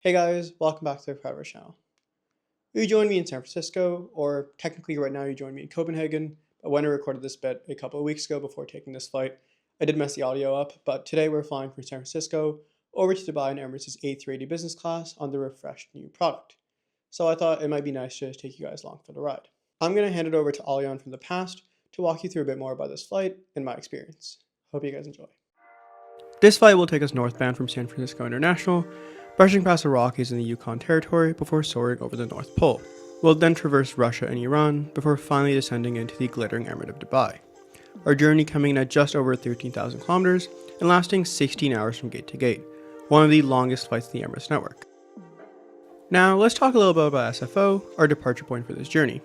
Hey guys, welcome back to the CreditVerse channel. You joined me in San Francisco, or technically right now you joined me in Copenhagen, but when I recorded this bit a couple of weeks ago before taking this flight, I did mess the audio up, but today we're flying from San Francisco over to Dubai in Emirates A380 business class on the refreshed new product. So I thought it might be nice to just take you guys along for the ride. I'm going to hand it over to Alion from the past to walk you through a bit more about this flight and my experience. Hope you guys enjoy. This flight will take us northbound from San Francisco International, brushing past the Rockies and the Yukon Territory before soaring over the North Pole. We'll then traverse Russia and Iran before finally descending into the glittering Emirate of Dubai. Our journey coming in at just over 13,000 kilometers and lasting 16 hours from gate to gate, one of the longest flights in the Emirates network. Now let's talk a little bit about SFO, our departure point for this journey.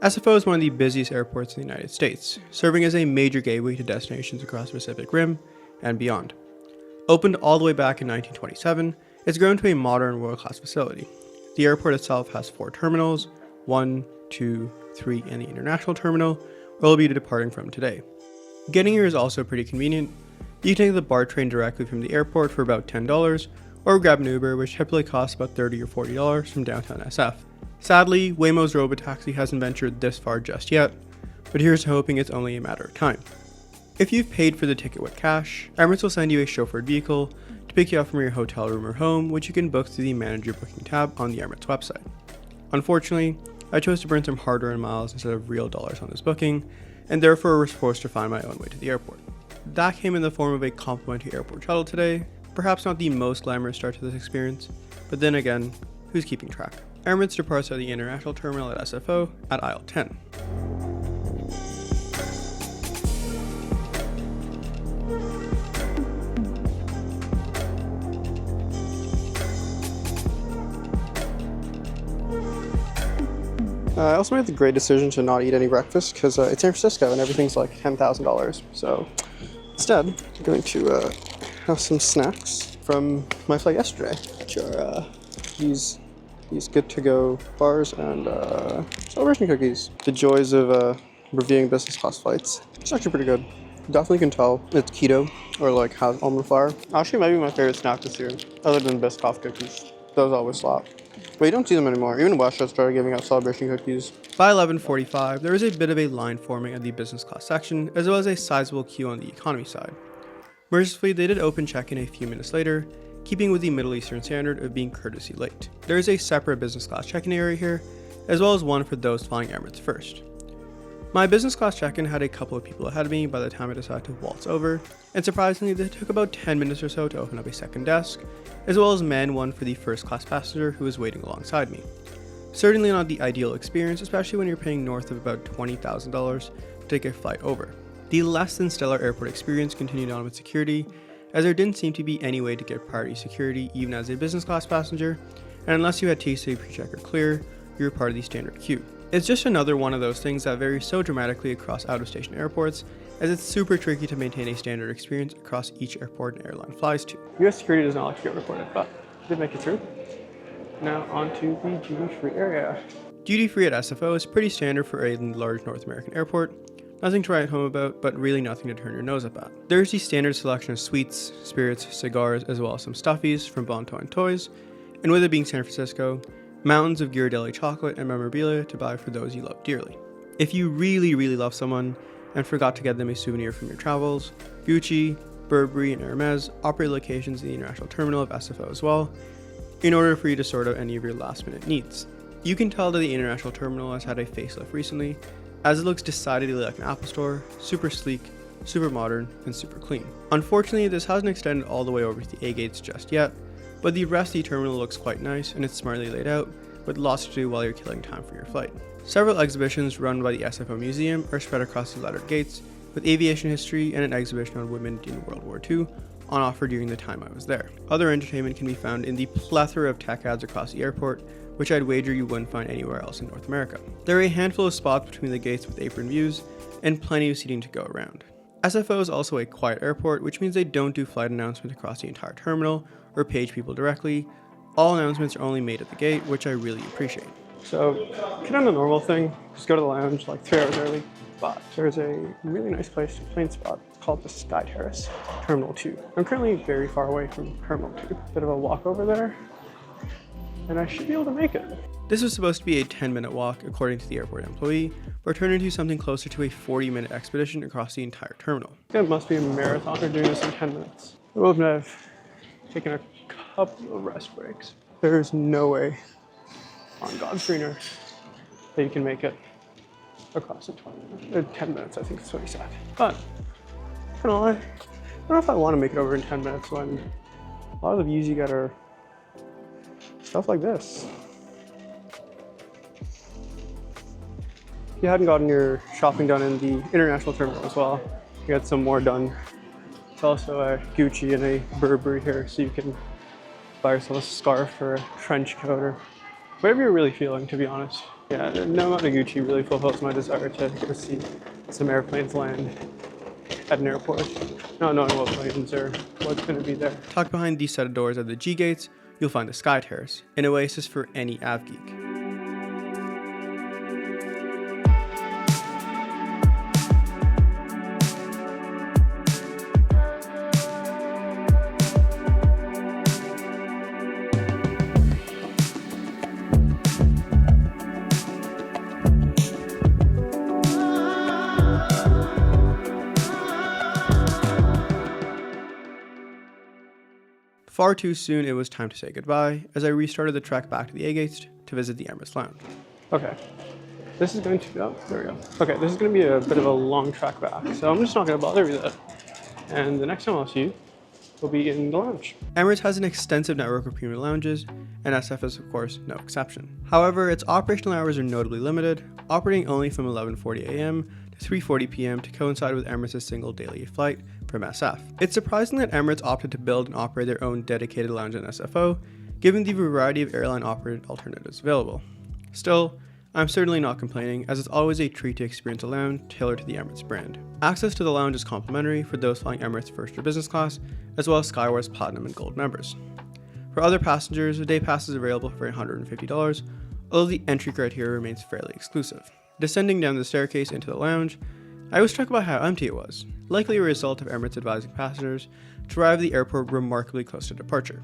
SFO is one of the busiest airports in the United States, serving as a major gateway to destinations across the Pacific Rim and beyond. Opened all the way back in 1927, it's grown to a modern world-class facility. The airport itself has 4 terminals, 1, 2, 3, and the international terminal, where we'll be departing from today. Getting here is also pretty convenient. You can take the BART train directly from the airport for about $10, or grab an Uber, which typically costs about $30 or $40 from downtown SF. Sadly, Waymo's robotaxi hasn't ventured this far just yet, but here's hoping it's only a matter of time. If you've paid for the ticket with cash, Emirates will send you a chauffeured vehicle to pick you up from your hotel room or home, which you can book through the Manager Booking tab on the Emirates website. Unfortunately, I chose to burn some hard-earned miles instead of real dollars on this booking, and therefore was forced to find my own way to the airport. That came in the form of a complimentary airport shuttle today, perhaps not the most glamorous start to this experience, but then again, who's keeping track? Emirates departs at the international terminal at SFO at aisle 10. I also made the great decision to not eat any breakfast because it's San Francisco and everything's like $10,000. So instead, I'm going to have some snacks from my flight yesterday, which are these good to go bars and celebration cookies. The joys of reviewing business class flights. It's actually pretty good. Definitely can tell it's keto or like has almond flour. Actually, maybe my favorite snack this year, other than Biscoff cookies. Those always slap. But you don't see them anymore. Even Westchester started giving out celebration cookies. By 11:45, there was a bit of a line forming at the business class section, as well as a sizable queue on the economy side. Mercifully, they did open check-in a few minutes later, keeping with the Middle Eastern standard of being courtesy late. There is a separate business class check-in area here, as well as one for those flying Emirates first. My business class check-in had a couple of people ahead of me by the time I decided to waltz over, and surprisingly they took about 10 minutes or so to open up a second desk, as well as man one for the first class passenger who was waiting alongside me. Certainly not the ideal experience, especially when you're paying north of about $20,000 to take a flight over. The less than stellar airport experience continued on with security, as there didn't seem to be any way to get priority security even as a business class passenger, and unless you had TSA PreCheck or Clear, you were part of the standard queue. It's just another one of those things that varies so dramatically across out-of-station airports, as it's super tricky to maintain a standard experience across each airport an airline flies to. US security does not like to get reported, but did make it through. Now onto the duty-free area. Duty-free at SFO is pretty standard for a large North American airport. Nothing to write home about, but really nothing to turn your nose up at. There's the standard selection of sweets, spirits, cigars, as well as some stuffies from Bon Ton Toys, and with it being San Francisco, mountains of Ghirardelli chocolate and memorabilia to buy for those you love dearly. If you really love someone and forgot to get them a souvenir from your travels, Gucci, Burberry, and Hermes operate locations in the international terminal of SFO as well, in order for you to sort out any of your last minute needs. You can tell that the international terminal has had a facelift recently, as it looks decidedly like an Apple store, super sleek, super modern, and super clean. Unfortunately, this hasn't extended all the way over to the A gates just yet, but the rest of the terminal looks quite nice and it's smartly laid out, with lots to do while you're killing time for your flight. Several exhibitions run by the SFO Museum are spread across the lettered gates, with aviation history and an exhibition on women in World War II on offer during the time I was there. Other entertainment can be found in the plethora of tech ads across the airport, which I'd wager you wouldn't find anywhere else in North America. There are a handful of spots between the gates with apron views, and plenty of seating to go around. SFO is also a quiet airport, which means they don't do flight announcements across the entire terminal, or page people directly. All announcements are only made at the gate, which I really appreciate. So, kind of the normal thing, just go to the lounge like 3 hours early, but there's a really nice place to plane spot called the Sky Terrace, Terminal 2. I'm currently very far away from Terminal 2. Bit of a walk over there, and I should be able to make it. This was supposed to be a 10-minute walk according to the airport employee, but turned into something closer to a 40-minute expedition across the entire terminal. It must be a marathoner doing this in 10 minutes. I would have taken a couple of rest breaks. There's no way on God's green earth that you can make it across in 10 minutes, I think that's what he said. But, I don't know if I want to make it over in 10 minutes when a lot of the views you get are stuff like this. If you hadn't gotten your shopping done in the international terminal as well, you got some more done. It's also a Gucci and a Burberry here, so you can buy yourself a scarf or a trench coat or whatever you're really feeling, to be honest. Yeah, no amount of Gucci really fulfills my desire to go see some airplanes land at an airport, not knowing what planes or what's going to be there. Tucked behind these set of doors are the G gates. You'll find the Sky Terrace, an oasis for any av geek. Far too soon, it was time to say goodbye as I restarted the trek back to the A gates to visit the Emirates Lounge. Okay, this is going to, oh, there we go. Okay, this is going to be a bit of a long trek back, so I'm just not going to bother with it. And the next time I'll see you will be in the lounge. Emirates has an extensive network of premium lounges, and SF is of course no exception. However, its operational hours are notably limited, operating only from 11:40 a.m. to 3:40 p.m. to coincide with Emirates' single daily flight from SF. It's surprising that Emirates opted to build and operate their own dedicated lounge in SFO, given the variety of airline-operated alternatives available. Still, I'm certainly not complaining, as it's always a treat to experience a lounge tailored to the Emirates brand. Access to the lounge is complimentary for those flying Emirates First or Business Class, as well as Skywars Platinum and Gold members. For other passengers, a day pass is available for $150, although the entry criteria remains fairly exclusive. Descending down the staircase into the lounge, I was struck by how empty it was, likely a result of Emirates advising passengers to arrive at the airport remarkably close to departure.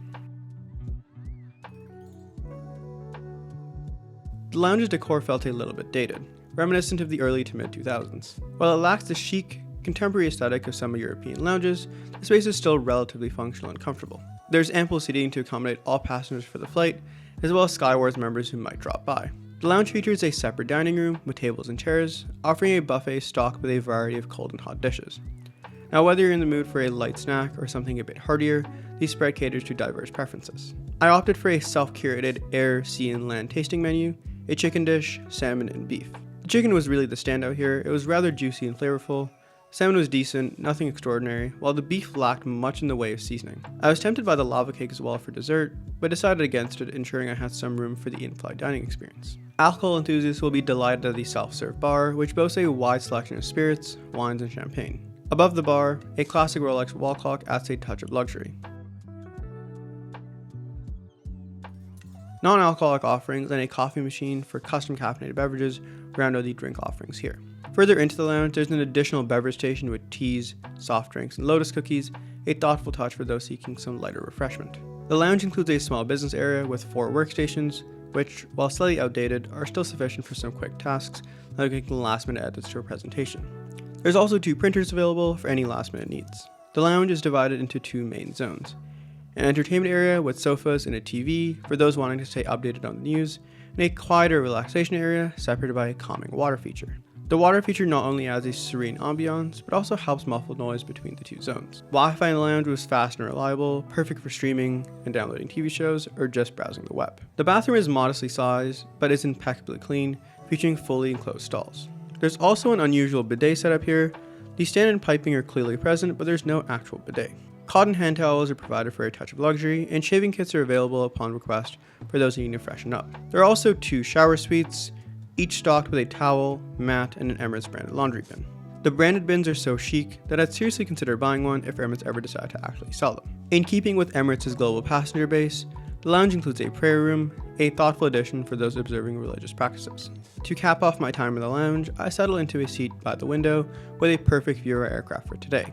The lounge's decor felt a little bit dated, reminiscent of the early to mid-2000s. While it lacks the chic, contemporary aesthetic of some European lounges, the space is still relatively functional and comfortable. There's ample seating to accommodate all passengers for the flight, as well as Skywars members who might drop by. The lounge features a separate dining room with tables and chairs, offering a buffet stocked with a variety of cold and hot dishes. Now, whether you're in the mood for a light snack or something a bit heartier, the spread caters to diverse preferences. I opted for a self-curated air, sea, and land tasting menu, a chicken dish, salmon, and beef. The chicken was really the standout here. It was rather juicy and flavorful. Salmon was decent, nothing extraordinary, while the beef lacked much in the way of seasoning. I was tempted by the lava cake as well for dessert, but decided against it, ensuring I had some room for the in-flight dining experience. Alcohol enthusiasts will be delighted at the self-serve bar, which boasts a wide selection of spirits, wines, and champagne. Above the bar, a classic Rolex wall clock adds a touch of luxury. Non-alcoholic offerings and a coffee machine for custom caffeinated beverages round out the drink offerings here. Further into the lounge, there's an additional beverage station with teas, soft drinks, and lotus cookies, a thoughtful touch for those seeking some lighter refreshment. The lounge includes a small business area with 4 workstations, which, while slightly outdated, are still sufficient for some quick tasks, like making last-minute edits to a presentation. There's also 2 printers available for any last-minute needs. The lounge is divided into 2 main zones: an entertainment area with sofas and a TV for those wanting to stay updated on the news, and a quieter relaxation area separated by a calming water feature. The water feature not only adds a serene ambiance, but also helps muffle noise between the 2 zones. Wi-Fi in the lounge was fast and reliable, perfect for streaming and downloading TV shows, or just browsing the web. The bathroom is modestly sized, but is impeccably clean, featuring fully enclosed stalls. There's also an unusual bidet setup here. The stand and piping are clearly present, but there's no actual bidet. Cotton hand towels are provided for a touch of luxury, and shaving kits are available upon request for those needing to freshen up. There are also 2 shower suites, each stocked with a towel, mat, and an Emirates branded laundry bin. The branded bins are so chic that I'd seriously consider buying one if Emirates ever decide to actually sell them. In keeping with Emirates' global passenger base, the lounge includes a prayer room, a thoughtful addition for those observing religious practices. To cap off my time in the lounge, I settle into a seat by the window with a perfect view of our aircraft for today: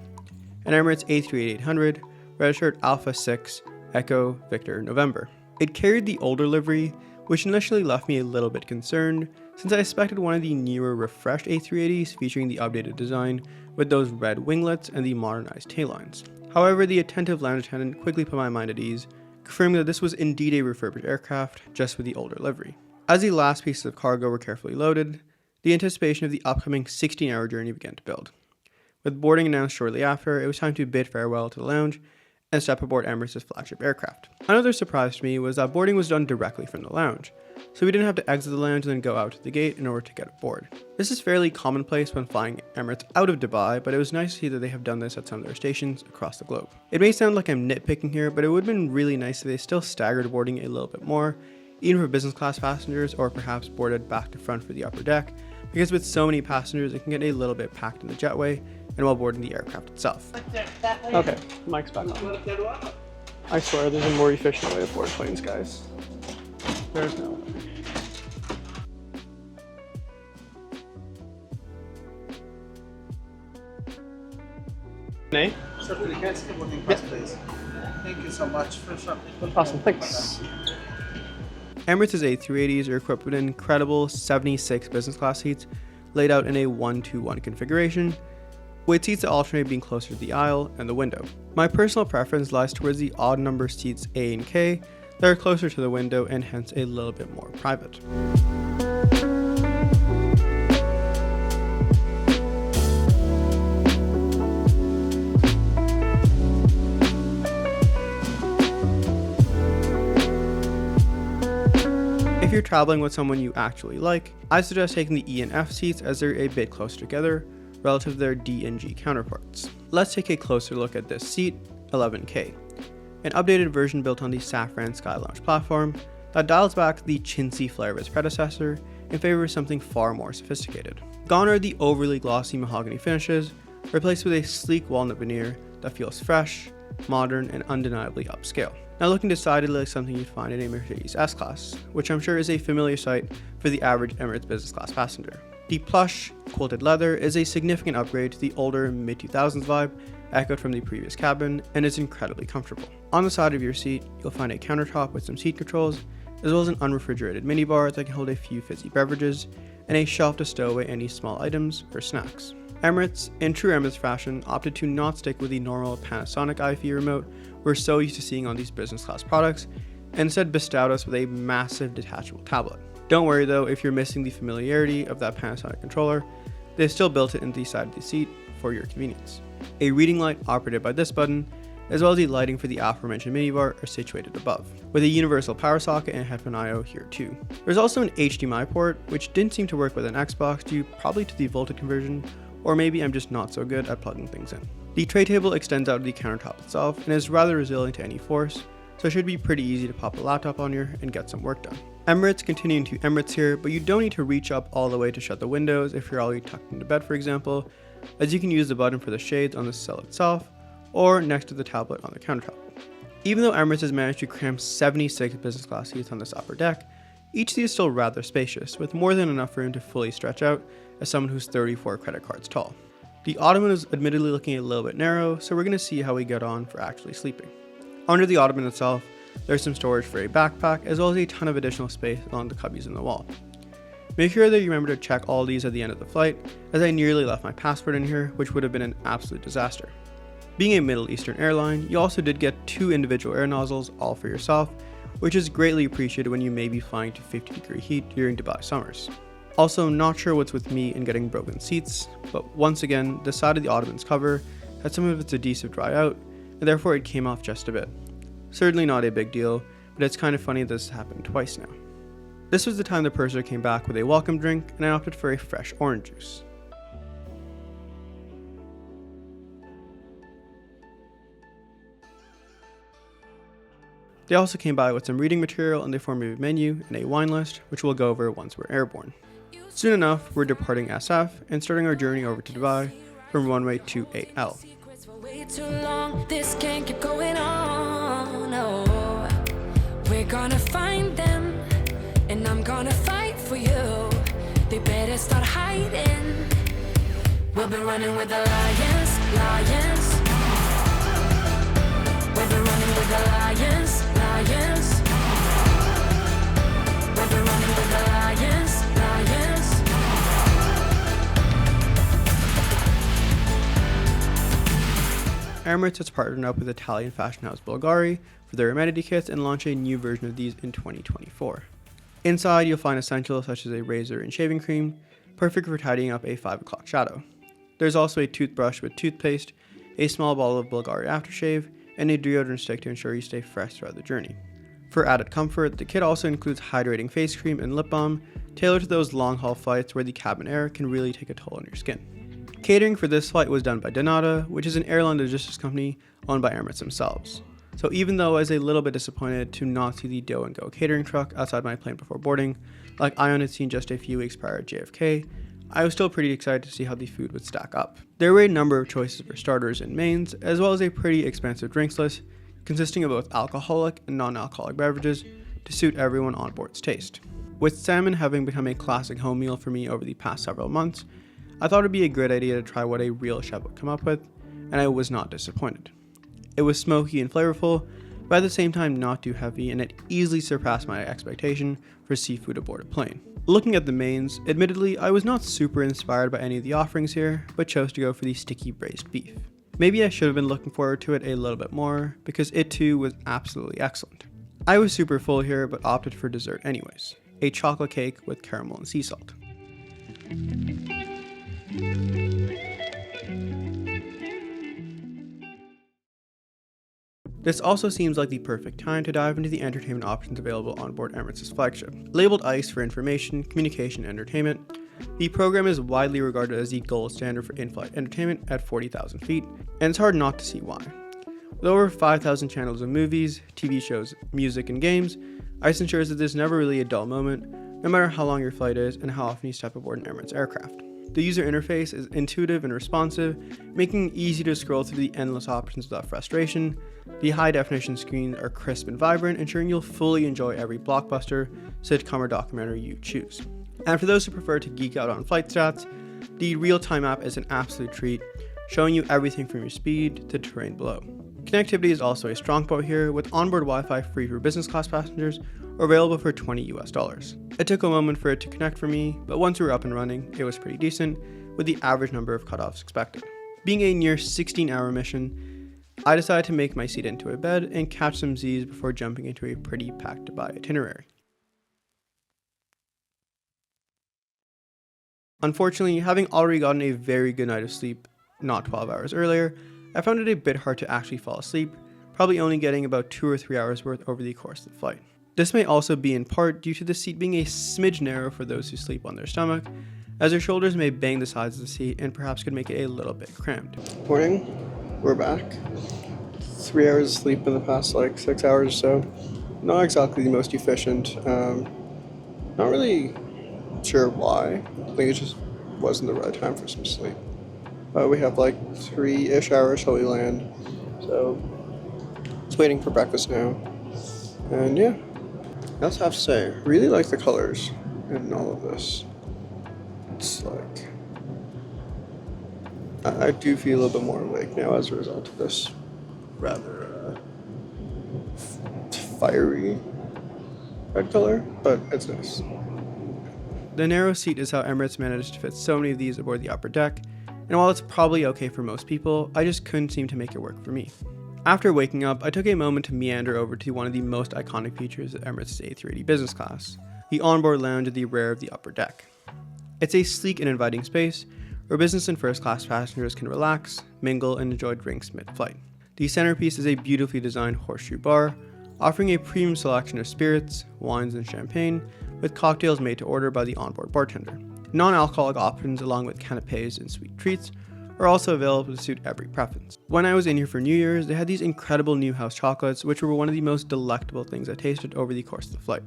an Emirates A380, registered Alpha 6 Echo Victor November. It carried the older livery, which initially left me a little bit concerned, since I expected one of the newer refreshed A380s featuring the updated design with those red winglets and the modernized taillines. However, the attentive lounge attendant quickly put my mind at ease, confirming that this was indeed a refurbished aircraft, just with the older livery. As the last pieces of cargo were carefully loaded, the anticipation of the upcoming 16-hour journey began to build. With boarding announced shortly after, it was time to bid farewell to the lounge and step aboard Emirates' flagship aircraft. Another surprise to me was that boarding was done directly from the lounge, so we didn't have to exit the lounge and then go out to the gate in order to get aboard. This is fairly commonplace when flying Emirates out of Dubai, but it was nice to see that they have done this at some of their stations across the globe. It may sound like I'm nitpicking here, but it would have been really nice if they still staggered boarding a little bit more, even for business class passengers, or perhaps boarded back to front for the upper deck, because with so many passengers it can get a little bit packed in the jetway and while boarding the aircraft itself. Okay, mic's back on. I swear there's a more efficient way to board planes, guys. There's no way. Nay? Please. Thank you so much for something. Awesome, thanks. Emirates A380s are equipped with an incredible 76 business class seats laid out in a 1-2-1 configuration, with seats that alternate being closer to the aisle and the window. My personal preference lies towards the odd number seats A and K that are closer to the window and hence a little bit more private. If you're traveling with someone you actually like, I suggest taking the E and F seats as they're a bit closer together relative to their D and G counterparts. Let's take a closer look at this seat, 11K, an updated version built on the Safran Sky Lounge platform that dials back the chintzy flair of its predecessor in favor of something far more sophisticated. Gone are the overly glossy mahogany finishes, replaced with a sleek walnut veneer that feels fresh, modern, and undeniably upscale. Now looking decidedly like something you'd find in a Mercedes S-Class, which I'm sure is a familiar sight for the average Emirates business class passenger. The plush, quilted leather is a significant upgrade to the older mid-2000s vibe echoed from the previous cabin, and is incredibly comfortable. On the side of your seat, you'll find a countertop with some seat controls, as well as an unrefrigerated minibar that can hold a few fizzy beverages, and a shelf to stow away any small items or snacks. Emirates, in true Emirates fashion, opted to not stick with the normal Panasonic iFi remote we're so used to seeing on these business class products, and instead bestowed us with a massive detachable tablet. Don't worry though if you're missing the familiarity of that Panasonic controller, they still built it into the side of the seat for your convenience. A reading light operated by this button, as well as the lighting for the aforementioned minibar, are situated above, with a universal power socket and headphone I/O here too. There's also an HDMI port, which didn't seem to work with an Xbox due probably to the voltage conversion, or maybe I'm just not so good at plugging things in. The tray table extends out to the countertop itself and is rather resilient to any force, so it should be pretty easy to pop a laptop on here and get some work done. Emirates continuing to Emirates here, but you don't need to reach up all the way to shut the windows if you're already tucked into bed, for example, as you can use the button for the shades on the cell itself, or next to the tablet on the countertop. Even though Emirates has managed to cram 76 business class seats on this upper deck, each seat is still rather spacious, with more than enough room to fully stretch out as someone who's 34 credit cards tall. The ottoman is admittedly looking a little bit narrow, so we're going to see how we get on for actually sleeping. Under the ottoman itself, there's some storage for a backpack, as well as a ton of additional space along the cubbies in the wall. Make sure that you remember to check all these at the end of the flight, as I nearly left my passport in here, which would have been an absolute disaster. Being a Middle Eastern airline, you also did get 2 individual air nozzles all for yourself, which is greatly appreciated when you may be flying to 50-degree heat during Dubai summers. Also, not sure what's with me in getting broken seats, but once again, the side of the ottoman's cover had some of its adhesive dry out, and therefore it came off just a bit. Certainly not a big deal, but it's kind of funny this has happened twice now. This was the time the purser came back with a welcome drink, and I opted for a fresh orange juice. They also came by with some reading material in the form of a menu and a wine list, which we'll go over once we're airborne. Soon enough, we're departing SF and starting our journey over to Dubai from runway 28L. This can't keep going on, no. We're gonna find them, and I'm gonna fight for you. They better start hiding. We'll be running with the lions, lions. We'll be running with the lions, lions. Emirates has partnered up with Italian fashion house Bulgari for their amenity kits and launched a new version of these in 2024. Inside, you'll find essentials such as a razor and shaving cream, perfect for tidying up a 5 o'clock shadow. There's also a toothbrush with toothpaste, a small bottle of Bulgari aftershave, and a deodorant stick to ensure you stay fresh throughout the journey. For added comfort, the kit also includes hydrating face cream and lip balm, tailored to those long-haul flights where the cabin air can really take a toll on your skin. Catering for this flight was done by Donata, which is an airline logistics company owned by Emirates themselves. So even though I was a little bit disappointed to not see the Dough and Go catering truck outside my plane before boarding, like Ion had seen just a few weeks prior at JFK, I was still pretty excited to see how the food would stack up. There were a number of choices for starters and mains, as well as a pretty expansive drinks list, consisting of both alcoholic and non-alcoholic beverages to suit everyone on board's taste. With salmon having become a classic home meal for me over the past several months, I thought it would be a great idea to try what a real chef would come up with, and I was not disappointed. It was smoky and flavorful, but at the same time not too heavy, and it easily surpassed my expectation for seafood aboard a plane. Looking at the mains, admittedly I was not super inspired by any of the offerings here, but chose to go for the sticky braised beef. Maybe I should have been looking forward to it a little bit more, because it too was absolutely excellent. I was super full here, but opted for dessert anyways, a chocolate cake with caramel and sea salt. This also seems like the perfect time to dive into the entertainment options available on board Emirates' flagship. Labeled ICE for information, communication, and entertainment, the program is widely regarded as the gold standard for in-flight entertainment at 40,000 feet, and it's hard not to see why. With over 5,000 channels of movies, TV shows, music, and games, ICE ensures that there's never really a dull moment, no matter how long your flight is and how often you step aboard an Emirates aircraft. The user interface is intuitive and responsive, making it easy to scroll through the endless options without frustration. The high-definition screens are crisp and vibrant, ensuring you'll fully enjoy every blockbuster, sitcom, or documentary you choose. And for those who prefer to geek out on flight stats, the real-time app is an absolute treat, showing you everything from your speed to terrain below. Connectivity is also a strong point here, with onboard Wi-Fi free for business class passengers or available for $20 US. It took a moment for it to connect for me, but once we were up and running, it was pretty decent, with the average number of cutoffs expected. Being a near 16-hour mission, I decided to make my seat into a bed and catch some Z's before jumping into a pretty packed Dubai itinerary. Unfortunately, having already gotten a very good night of sleep not 12 hours earlier, I found it a bit hard to actually fall asleep, probably only getting about 2 or 3 hours worth over the course of the flight. This may also be in part due to the seat being a smidge narrow for those who sleep on their stomach, as their shoulders may bang the sides of the seat and perhaps could make it a little bit cramped. Morning, we're back. 3 hours of sleep in the past 6 hours or so. Not exactly the most efficient. Not really sure why. I think it just wasn't the right time for some sleep. We have 3-ish hours till we land, so just waiting for breakfast now. And yeah, I also have to say, I really like the colors in all of this. It's I do feel a little bit more awake now as a result of this rather fiery red color, but it's nice. The narrow seat is how Emirates managed to fit so many of these aboard the upper deck, and while it's probably okay for most people, I just couldn't seem to make it work for me. After waking up, I took a moment to meander over to one of the most iconic features of Emirates A380 business class, the onboard lounge at the rear of the upper deck. It's a sleek and inviting space where business and first class passengers can relax, mingle, and enjoy drinks mid-flight. The centerpiece is a beautifully designed horseshoe bar, offering a premium selection of spirits, wines, and champagne, with cocktails made to order by the onboard bartender. Non-alcoholic options along with canapes and sweet treats are also available to suit every preference. When I was in here for New Year's, they had these incredible new house chocolates, which were one of the most delectable things I tasted over the course of the flight.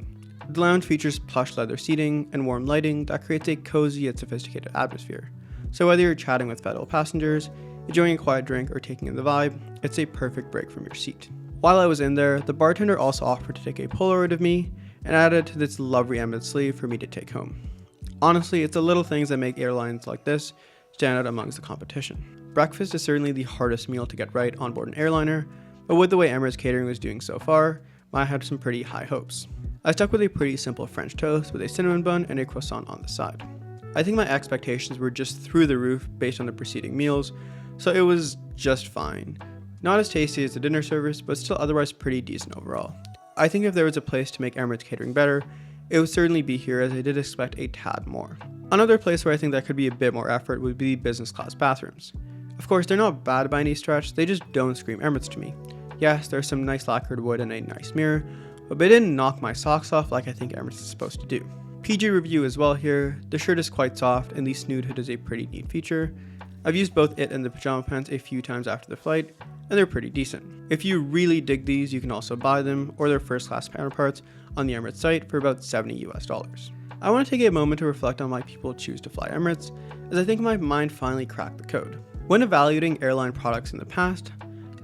The lounge features plush leather seating and warm lighting that creates a cozy yet sophisticated atmosphere. So whether you're chatting with fellow passengers, enjoying a quiet drink, or taking in the vibe, it's a perfect break from your seat. While I was in there, the bartender also offered to take a Polaroid of me and added to this lovely emerald sleeve for me to take home. Honestly, it's the little things that make airlines like this stand out amongst the competition. Breakfast is certainly the hardest meal to get right on board an airliner, but with the way Emirates Catering was doing so far, I had some pretty high hopes. I stuck with a pretty simple French toast with a cinnamon bun and a croissant on the side. I think my expectations were just through the roof based on the preceding meals, so it was just fine. Not as tasty as the dinner service, but still otherwise pretty decent overall. I think if there was a place to make Emirates catering better, it would certainly be here, as I did expect a tad more. Another place where I think that could be a bit more effort would be business class bathrooms. Of course, they're not bad by any stretch, they just don't scream Emirates to me. Yes, there's some nice lacquered wood and a nice mirror, but they didn't knock my socks off like I think Emirates is supposed to do. PG review as well here. The shirt is quite soft and the snood hood is a pretty neat feature. I've used both it and the pajama pants a few times after the flight, and they're pretty decent. If you really dig these, you can also buy them or their first class counterparts on the Emirates site for about $70 US. I want to take a moment to reflect on why people choose to fly Emirates, as I think my mind finally cracked the code. When evaluating airline products in the past,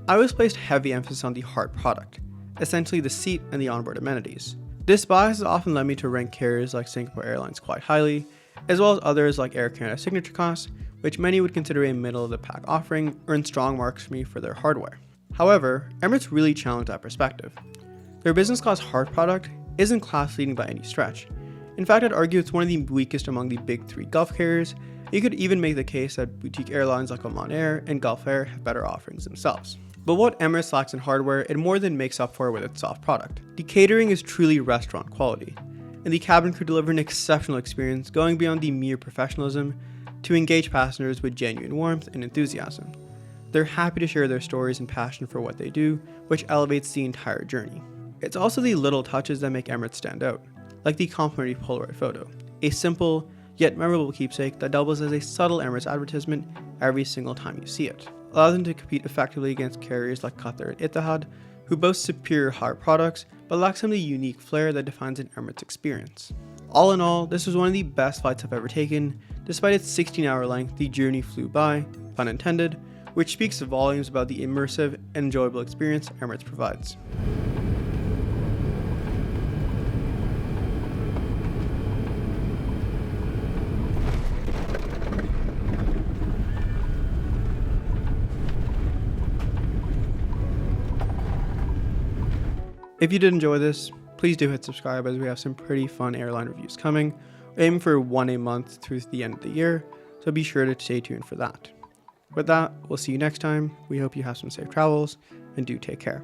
I always placed heavy emphasis on the hard product, essentially the seat and the onboard amenities. This bias has often led me to rank carriers like Singapore Airlines quite highly, as well as others like Air Canada Signature Class, which many would consider a middle-of-the-pack offering, earn strong marks for me for their hardware. However, Emirates really challenged that perspective. Their business class hard product isn't class-leading by any stretch. In fact, I'd argue it's one of the weakest among the big three Gulf carriers. You could even make the case that boutique airlines like Oman Air and Gulf Air have better offerings themselves. But what Emirates lacks in hardware, it more than makes up for with its soft product. The catering is truly restaurant quality, and the cabin crew deliver an exceptional experience, going beyond the mere professionalism to engage passengers with genuine warmth and enthusiasm. They're happy to share their stories and passion for what they do, which elevates the entire journey. It's also the little touches that make Emirates stand out, like the complimentary Polaroid photo, a simple yet memorable keepsake that doubles as a subtle Emirates advertisement every single time you see it. Allows them to compete effectively against carriers like Qatar and Etihad, who boast superior hard products but lack some of the unique flair that defines an Emirates experience. All in all, this was one of the best flights I've ever taken. Despite its 16-hour length, the journey flew by, pun intended, which speaks volumes about the immersive and enjoyable experience Emirates provides. If you did enjoy this, please do hit subscribe, as we have some pretty fun airline reviews coming. We're aiming for one a month through the end of the year, so be sure to stay tuned for that. With that, we'll see you next time. We hope you have some safe travels, and do take care.